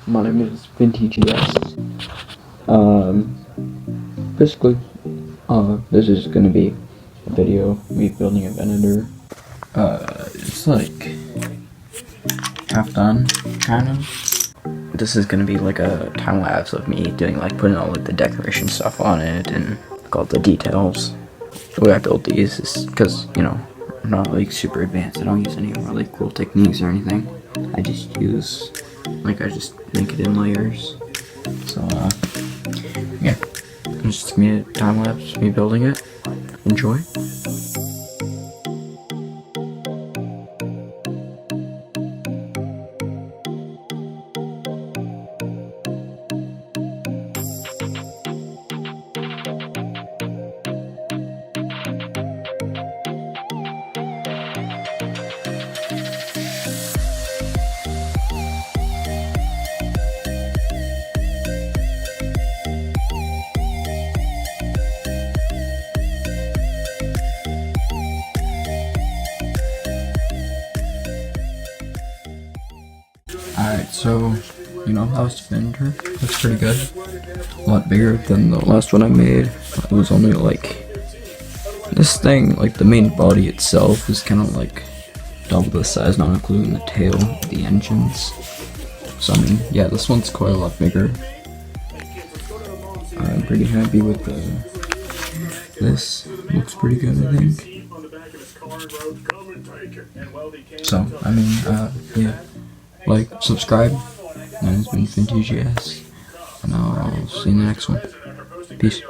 My name is VintageS. Basically, this is gonna be a video of me building a venator. It's like half done, kind of. This is gonna be like a time lapse of me doing like putting all like the decoration stuff on it and like all the details. The way I build these is because, you know, I'm not like super advanced. I don't use any really cool techniques or anything. I just use, like, I just make it in layers. So, yeah. It's just me a time lapse, me building it. Enjoy. Alright, so, you know, that was the venator. Looks pretty good. A lot bigger than the last one I made. It was only like, this thing, like the main body itself is kind of like double the size, not including the tail, the engines. So I mean, yeah, this one's quite a lot bigger. I'm pretty happy with this. Looks pretty good, I think. So, I mean, yeah. Like, subscribe. That has been VintageS, and I'll see you in the next one. Peace.